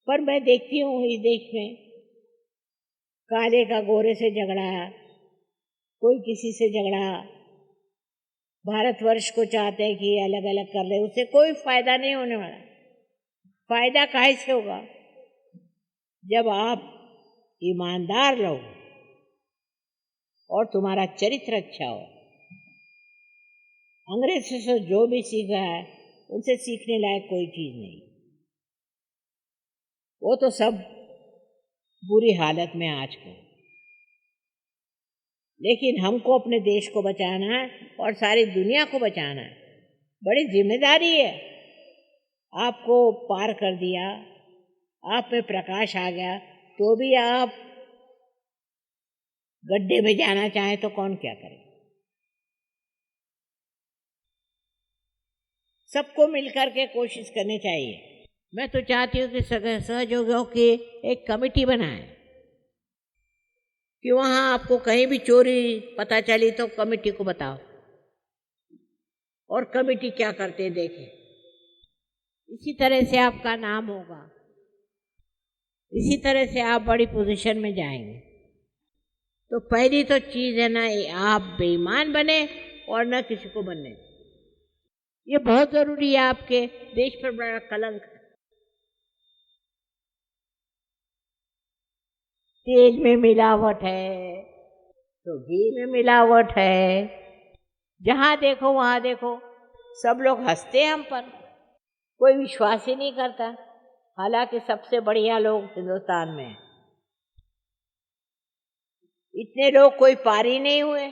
पर मैं देखती हूँ इस देश में काले का गोरे से झगड़ा, कोई किसी से झगड़ा। भारतवर्ष को चाहते हैं कि अलग अलग कर ले, उससे कोई फायदा नहीं होने वाला। फायदा काहे से होगा? जब आप ईमानदार रहो और तुम्हारा चरित्र अच्छा हो। अंग्रेजों से जो भी सीखा है उनसे सीखने लायक कोई चीज नहीं। वो तो सब बुरी हालत में आजकल। लेकिन हमको अपने देश को बचाना है और सारी दुनिया को बचाना है। बड़ी जिम्मेदारी है। आपको पार कर दिया, आप में प्रकाश आ गया, तो भी आप गड्ढे में जाना चाहें तो कौन क्या करे? सबको मिलकर के कोशिश करनी चाहिए। मैं तो चाहती हूँ कि सहयोगियों की एक कमेटी बनाए कि वहां आपको कहीं भी चोरी पता चली तो कमेटी को बताओ और कमेटी क्या करते देखें। इसी तरह से आपका नाम होगा, इसी तरह से आप बड़ी पोजीशन में जाएंगे। तो पहली तो चीज है ना, आप बेईमान बने और न किसी को बनने दें। ये बहुत जरूरी है। आपके देश पर बड़ा कलंक है। तेल में मिलावट है तो घी में मिलावट है, जहां देखो वहां देखो सब लोग हंसते हैं हम पर, कोई विश्वास ही नहीं करता। हालांकि सबसे बढ़िया लोग हिंदुस्तान में हैं। इतने लोग कोई पार ही नहीं हुए।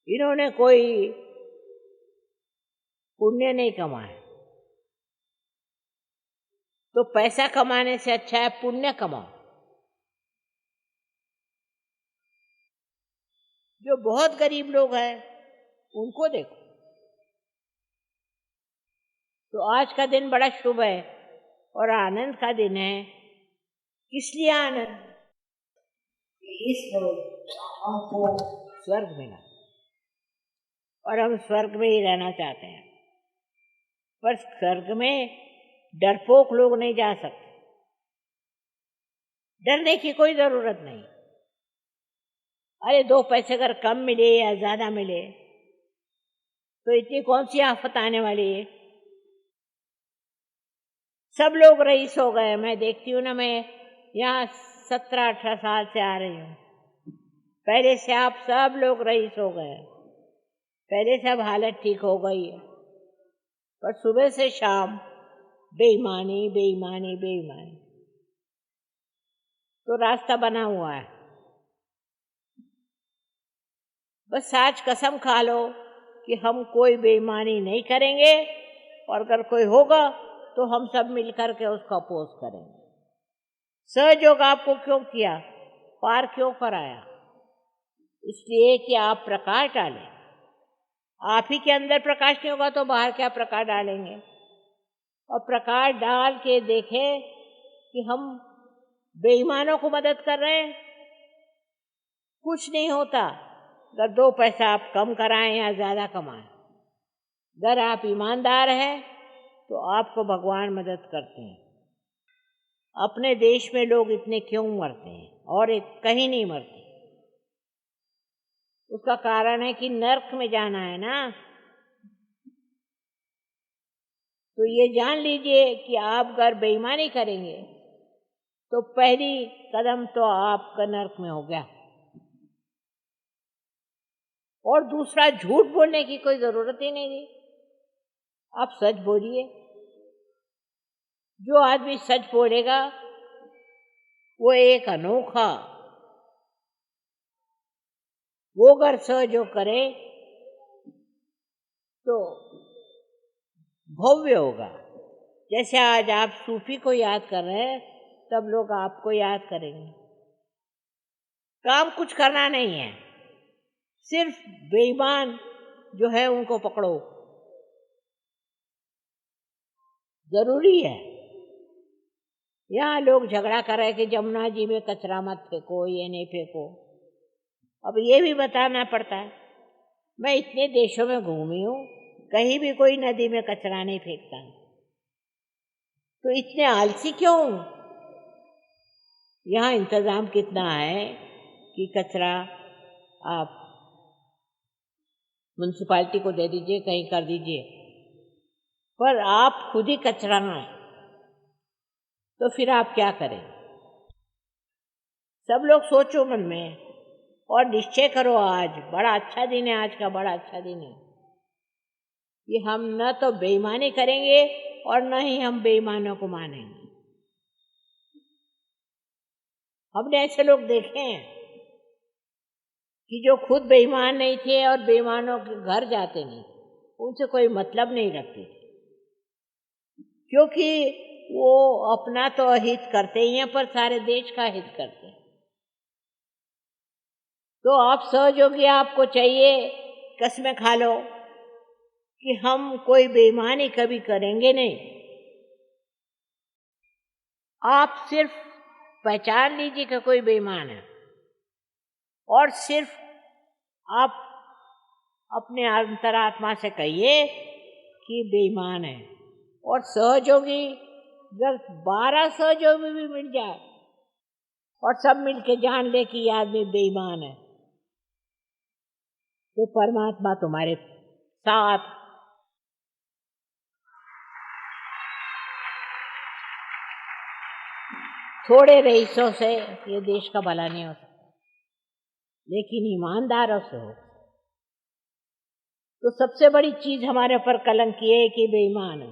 इन्होंने कोई पुण्य नहीं कमाया। तो पैसा कमाने से अच्छा है पुण्य कमाओ। जो बहुत गरीब लोग हैं उनको देखो। तो आज का दिन बड़ा शुभ है और आनंद का दिन है। किस लिए आनंद? इस हमको स्वर्ग मिला और हम स्वर्ग में ही रहना चाहते हैं। पर स्वर्ग में डरपोक लोग नहीं जा सकते। डरने की कोई जरूरत नहीं। अरे 2 पैसे अगर कम मिले या ज्यादा मिले तो इतनी कौन सी आफत आने वाली है? सब लोग रईस हो गए। मैं देखती हूँ ना, मैं यहाँ 17-18 साल से आ रही हूँ। पहले से आप सब लोग रईस हो गए। पहले सब हालत ठीक हो गई है, पर सुबह से शाम बेईमानी बेईमानी बेईमानी। तो रास्ता बना हुआ है। बस आज कसम खा लो कि हम कोई बेईमानी नहीं करेंगे और अगर कोई होगा तो हम सब मिलकर के उसका अपोज करेंगे। सहयोग आपको क्यों किया, पार क्यों कराया? इसलिए कि आप प्रकाश डालें। आप ही के अंदर प्रकाश नहीं होगा तो बाहर क्या प्रकाश डालेंगे? और प्रकाश डाल के देखें कि हम बेईमानों को मदद कर रहे हैं। कुछ नहीं होता अगर 2 पैसा आप कम कराएं या ज्यादा कमाएं। अगर आप ईमानदार हैं तो आपको भगवान मदद करते हैं। अपने देश में लोग इतने क्यों मरते हैं और कहीं नहीं मरते? उसका कारण है कि नर्क में जाना है ना। तो ये जान लीजिए कि आप अगर बेईमानी करेंगे तो पहली कदम तो आपका नर्क में हो गया। और दूसरा, झूठ बोलने की कोई जरूरत ही नहीं थी। आप सच बोलिए। जो आदमी सच बोलेगा वो एक अनोखा, वो अगर सहयोग करे तो भव्य होगा। जैसे आज आप सूफी को याद कर रहे हैं, तब लोग आपको याद करेंगे। काम कुछ करना नहीं है, सिर्फ बेईमान जो है उनको पकड़ो। जरूरी है। यहाँ लोग झगड़ा कर रहे कि जमुना जी में कचरा मत फेंको, ये नहीं फेंको। अब ये भी बताना पड़ता है। मैं इतने देशों में घूमी हूँ, कहीं भी कोई नदी में कचरा नहीं फेंकता। तो तो इतने आलसी क्यों? यहाँ इंतज़ाम कितना है कि कचरा आप म्यूनसिपालिटी को दे दीजिए, कहीं कर दीजिए, पर आप खुद ही कचरा ना, तो फिर आप क्या करें? सब लोग सोचो मन में और निश्चय करो, आज बड़ा अच्छा दिन है, आज का बड़ा अच्छा दिन है कि हम न तो बेईमानी करेंगे और न ही हम बेईमानों को मानेंगे। हमने ऐसे लोग देखे हैं कि जो खुद बेईमान नहीं थे और बेईमानों के घर जाते नहीं, उनसे कोई मतलब नहीं रखते थे, क्योंकि वो अपना तो हित करते ही हैं पर सारे देश का हित करते हैं। तो आप सहयोगी, आपको चाहिए कसमें खा लो कि हम कोई बेईमानी कभी करेंगे नहीं। आप सिर्फ पहचान लीजिए कि कोई बेईमान है और सिर्फ आप अपने अंतरात्मा से कहिए कि बेईमान है। और सहयोगी, अगर 12 सहयोगी भी मिल जाए और सब मिलके जान ले कि ये आदमी बेईमान है, तो परमात्मा तुम्हारे साथ। थोड़े रईसों से ये देश का भला नहीं हो सकता, लेकिन ईमानदारों से हो। तो सबसे बड़ी चीज हमारे ऊपर कलंक ये है कि बेईमान है,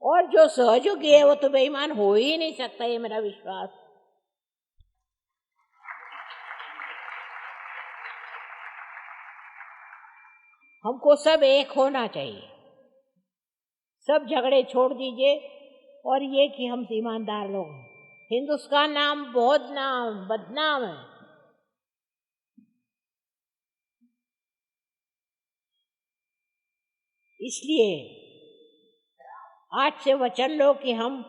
और जो सहयोगी है वो तो बेईमान हो ही नहीं सकता, ये मेरा विश्वास। हमको सब एक होना चाहिए, सब झगड़े छोड़ दीजिए और ये कि हम ईमानदार लोग हैं। हिंदुस्तान नाम बहुत बदनाम है, इसलिए आज से वचन लो कि हम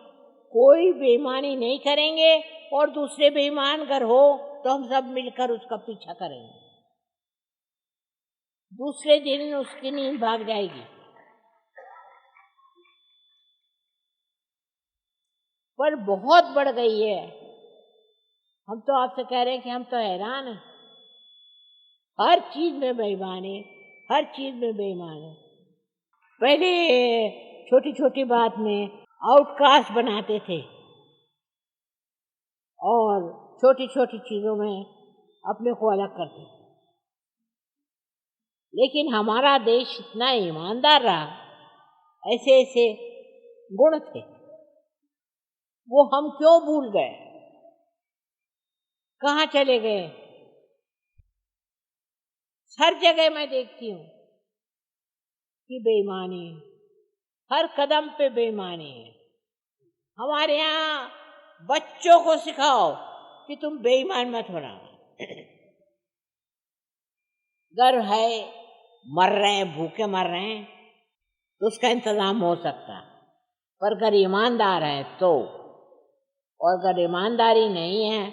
कोई बेईमानी नहीं करेंगे, और दूसरे बेईमान अगर हो तो हम सब मिलकर उसका पीछा करेंगे। दूसरे दिन उसकी नींद भाग जाएगी। पर बहुत बढ़ गई है। हम तो आपसे कह रहे हैं कि हम तो हैरान हैं, हर चीज में बेईमानी, हर चीज में बेईमानी। पहले छोटी छोटी बात में आउटकास्ट बनाते थे और छोटी छोटी चीजों में अपने को अलग करते थे, लेकिन हमारा देश इतना ईमानदार रहा, ऐसे ऐसे गुण थे, वो हम क्यों भूल गए, कहाँ चले गए? हर जगह मैं देखती हूँ कि बेईमानी, हर कदम पे बेईमानी है। हमारे यहाँ बच्चों को सिखाओ कि तुम बेईमान मत होना। गर्व है, मर रहे हैं, भूखे मर रहे हैं, तो उसका इंतजाम हो सकता है, पर अगर ईमानदार है तो, और अगर ईमानदारी नहीं है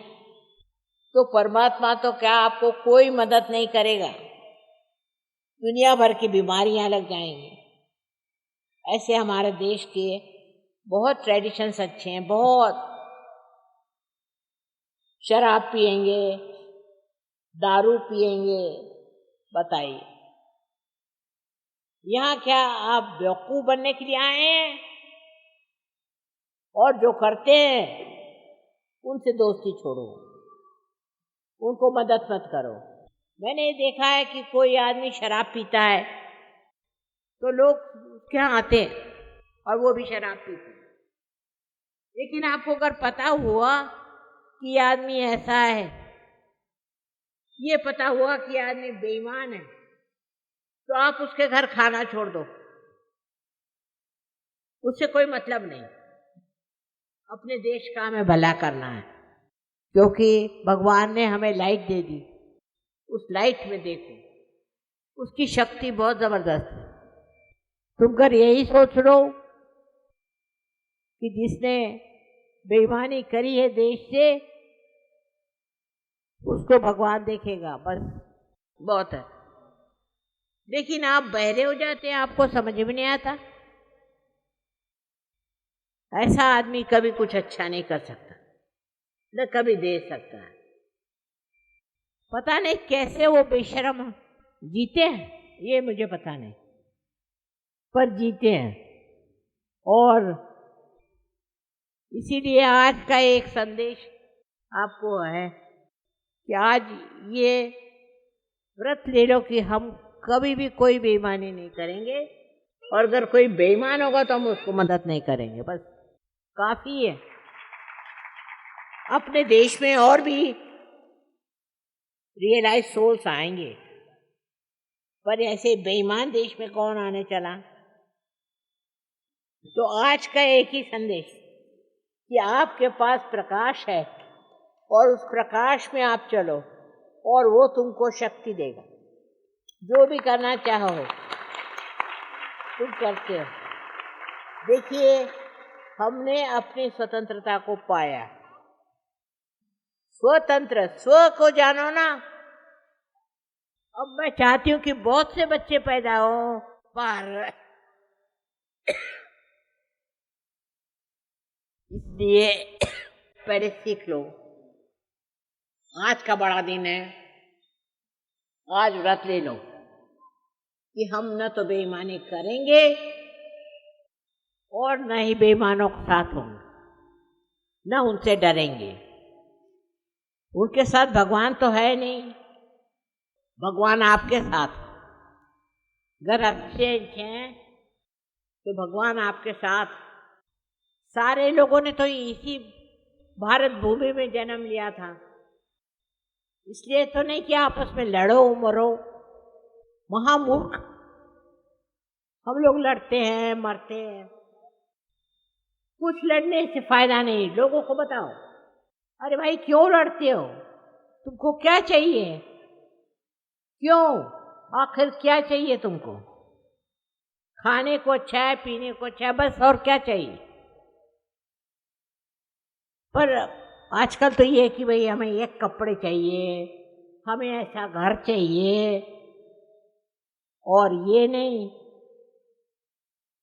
तो परमात्मा तो क्या आपको कोई मदद नहीं करेगा, दुनिया भर की बीमारियां लग जाएंगी। ऐसे हमारे देश के बहुत ट्रेडिशंस अच्छे हैं, बहुत। शराब पिएंगे, दारू पिएंगे, बताइए यहाँ क्या आप बेवकूफ बनने के लिए आए हैं? और जो करते हैं उनसे दोस्ती छोड़ो, उनको मदद मत करो। मैंने देखा है कि कोई आदमी शराब पीता है तो लोग क्या आते हैं और वो भी शराब पीते हैं, लेकिन आपको अगर पता हुआ कि ये आदमी ऐसा है, ये पता हुआ कि ये आदमी बेईमान है, तो आप उसके घर खाना छोड़ दो, उससे कोई मतलब नहीं। अपने देश का हमें भला करना है, क्योंकि भगवान ने हमें लाइट दे दी, उस लाइट में देखो, उसकी शक्ति बहुत जबरदस्त है। तुम अगर यही सोच लो कि जिसने बेईमानी करी है देश से, उसको भगवान देखेगा, बस बहुत है। लेकिन आप बहरे हो जाते हैं, आपको समझ में नहीं आता। ऐसा आदमी कभी कुछ अच्छा नहीं कर सकता, न कभी दे सकता है। पता नहीं कैसे वो बेशर्म जीते हैं, ये मुझे पता नहीं, पर जीते हैं। और इसीलिए आज का एक संदेश आपको है कि आज ये व्रत ले लो कि हम कभी भी कोई बेईमानी नहीं करेंगे, और अगर कोई बेईमान होगा तो हम उसको मदद नहीं करेंगे, बस काफी है। अपने देश में और भी रियलाइज सोल्स आएंगे, पर ऐसे बेईमान देश में कौन आने चला। तो आज का एक ही संदेश कि आपके पास प्रकाश है और उस प्रकाश में आप चलो और वो तुमको शक्ति देगा। जो भी करना चाहो तुम करते हो। देखिए, हमने अपनी स्वतंत्रता को पाया। स्वतंत्र, स्व को जानो ना। अब मैं चाहती हूँ कि बहुत से बच्चे पैदा हो, पर इसलिए पहले सीख लो। आज का बड़ा दिन है, आज व्रत ले लो कि हम न तो बेईमानी करेंगे और न ही बेईमानों के साथ होंगे, न उनसे डरेंगे। उनके साथ भगवान तो है नहीं, भगवान आपके साथ। अगर अच्छे हैं तो भगवान आपके साथ। सारे लोगों ने तो इसी भारत भूमि में जन्म लिया था, इसलिए तो नहीं कि आपस में लड़ो मरो। महामूर्ख हम लोग लड़ते हैं, मरते हैं। कुछ लड़ने से फायदा नहीं। लोगों को बताओ, अरे भाई क्यों लड़ते हो, तुमको क्या चाहिए, क्यों, आखिर क्या चाहिए तुमको। खाने को अच्छा है, पीने को अच्छा है, बस, और क्या चाहिए। पर आजकल तो ये है कि भाई हमें ये कपड़े चाहिए, हमें ऐसा घर चाहिए, और ये नहीं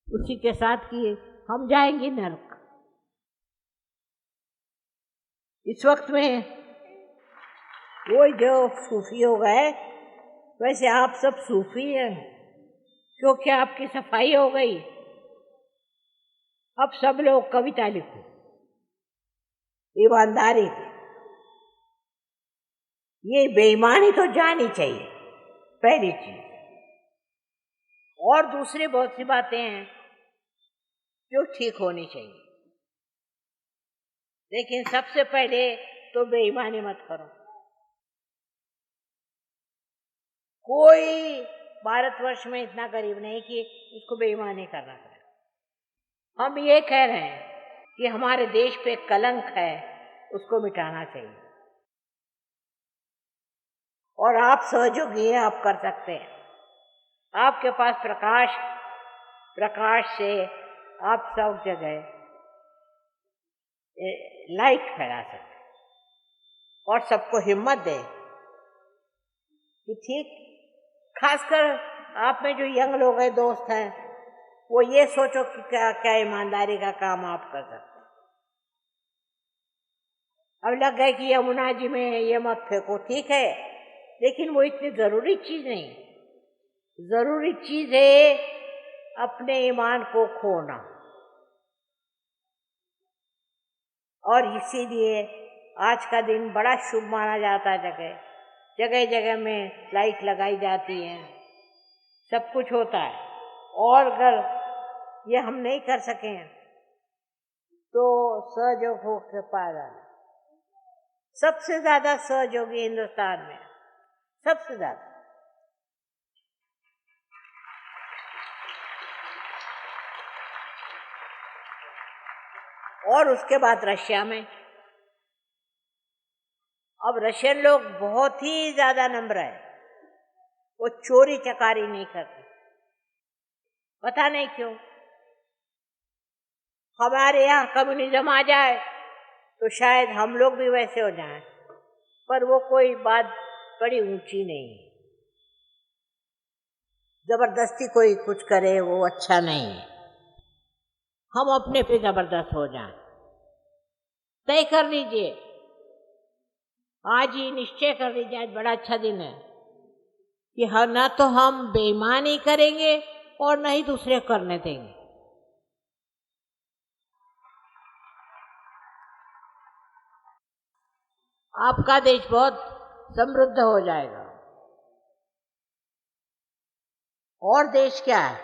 उसी के साथ कि हम जाएंगे नरक। इस वक्त में वो जो सूफी हो गए, वैसे आप सब सूफी हैं क्योंकि आपकी सफाई हो गई। अब सब लोग कविता लिखो, ईमानदारी की। ये बेईमानी तो जानी चाहिए, पहली चीज। और दूसरी बहुत सी बातें हैं जो ठीक होनी चाहिए, लेकिन सबसे पहले तो बेईमानी मत करो। कोई भारतवर्ष में इतना गरीब नहीं कि उसको बेईमानी करना पड़े। हम ये कह रहे हैं कि हमारे देश पे कलंक है, उसको मिटाना चाहिए। और आप सहयोगी हैं, आप कर सकते हैं। आपके पास प्रकाश, प्रकाश से आप सब जगह लाइट फैला सकते हैं और सबको हिम्मत दें कि ठीक। खासकर आप में जो यंग लोग हैं, दोस्त हैं, वो ये सोचो कि क्या क्या ईमानदारी का काम आप कर सकते हैं। अब लग गए कि यमुना जी में ये मत फेंको, ठीक है, लेकिन वो इतनी जरूरी चीज नहीं। जरूरी चीज है अपने ईमान को खोना। और इसीलिए आज का दिन बड़ा शुभ माना जाता है। जगह जगह जगह में लाइट लगाई जाती है, सब कुछ होता है। और अगर ये हम नहीं कर सके तो सहयोग हो के पाया। सबसे ज्यादा सहयोगी हिंदुस्तान में, सबसे ज्यादा। और उसके बाद रशिया में। अब रशियन लोग बहुत ही ज्यादा नम्र है, वो चोरी चकारी नहीं करते। पता नहीं क्यों। हमारे यहाँ कम्युनिज्म आ जाए तो शायद हम लोग भी वैसे हो जाएं, पर वो कोई बात बड़ी ऊंची नहीं है। जबरदस्ती कोई कुछ करे वो अच्छा नहीं है। हम अपने पे जबरदस्त हो जाएं। तय कर लीजिए, आज ही निश्चय कर लीजिए, आज बड़ा अच्छा दिन है कि न तो हम बेईमानी करेंगे और न ही दूसरे करने देंगे। आपका देश बहुत समृद्ध हो जाएगा। और देश क्या है,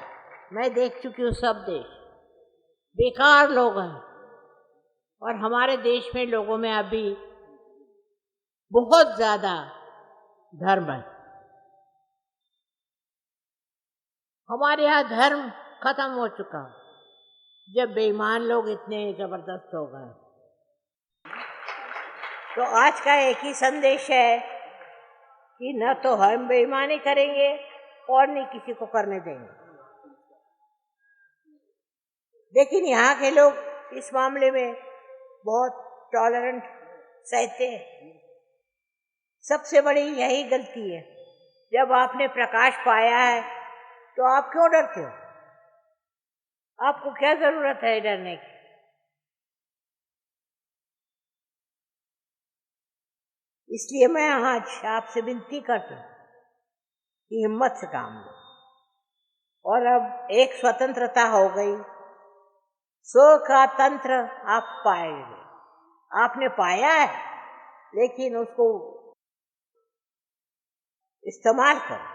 मैं देख चुकी हूँ, सब देश बेकार लोग हैं। और हमारे देश में लोगों में अभी बहुत ज्यादा धर्म है। हमारे यहाँ धर्म खत्म हो चुका जब बेईमान लोग इतने जबरदस्त हो गए। तो आज का एक ही संदेश है कि न तो हम बेईमानी करेंगे और न किसी को करने देंगे। लेकिन यहाँ के लोग इस मामले में बहुत टॉलरेंट सहते हैं। सबसे बड़ी यही गलती है, जब आपने प्रकाश पाया है तो आप क्यों डरते हो? आपको क्या जरूरत है डरने की? इसलिए मैं आज आपसे विनती करती हूँ कि हिम्मत से काम लो। और अब एक स्वतंत्रता हो गई, स्व का तंत्र आप पाएंगे। आपने पाया है, लेकिन उसको इस्तेमाल करो।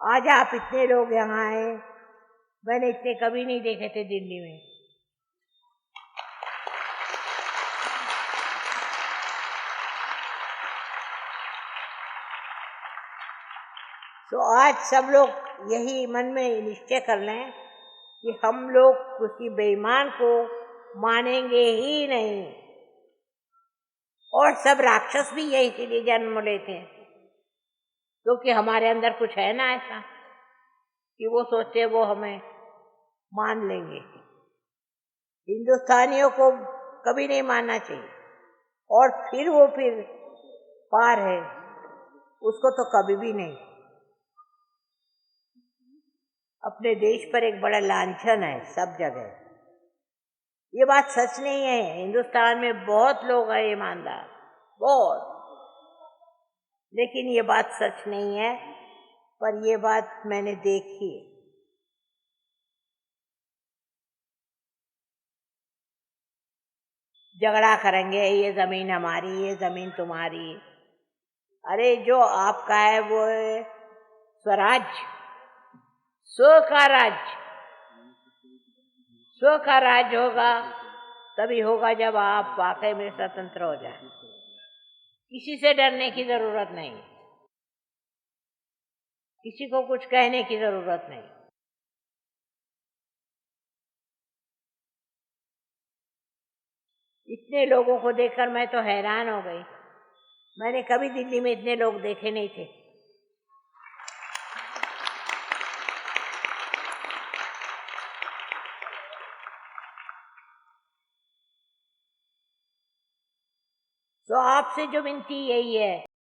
आज आप इतने लोग यहाँ आए, मैंने इतने कभी नहीं देखे थे दिल्ली में। तो आज सब लोग यही मन में निश्चय कर लें कि हम लोग किसी बेईमान को मानेंगे ही नहीं। और सब राक्षस भी यही के लिए जन्म लेते हैं, क्योंकि हमारे अंदर कुछ है ना ऐसा कि वो सोचते वो हमें मान लेंगे। हिंदुस्तानियों को कभी नहीं मानना चाहिए। और फिर पार है, उसको तो कभी भी नहीं। अपने देश पर एक बड़ा लांछन है सब जगह। ये बात सच नहीं है। हिंदुस्तान में बहुत लोग हैं ईमानदार, बहुत, लेकिन ये बात सच नहीं है। पर ये बात मैंने देखी है। झगड़ा करेंगे, ये जमीन हमारी, ये जमीन तुम्हारी। अरे जो आपका है वो है स्वराज्य, स्व का राज्य। स्व का राज्य होगा तभी होगा जब आप वाकई में स्वतंत्र हो जाए। किसी से डरने की जरूरत नहीं, किसी को कुछ कहने की जरूरत नहीं। इतने लोगों को देखकर मैं तो हैरान हो गई। मैंने कभी दिल्ली में इतने लोग देखे नहीं थे। तो आपसे जो विनती यही है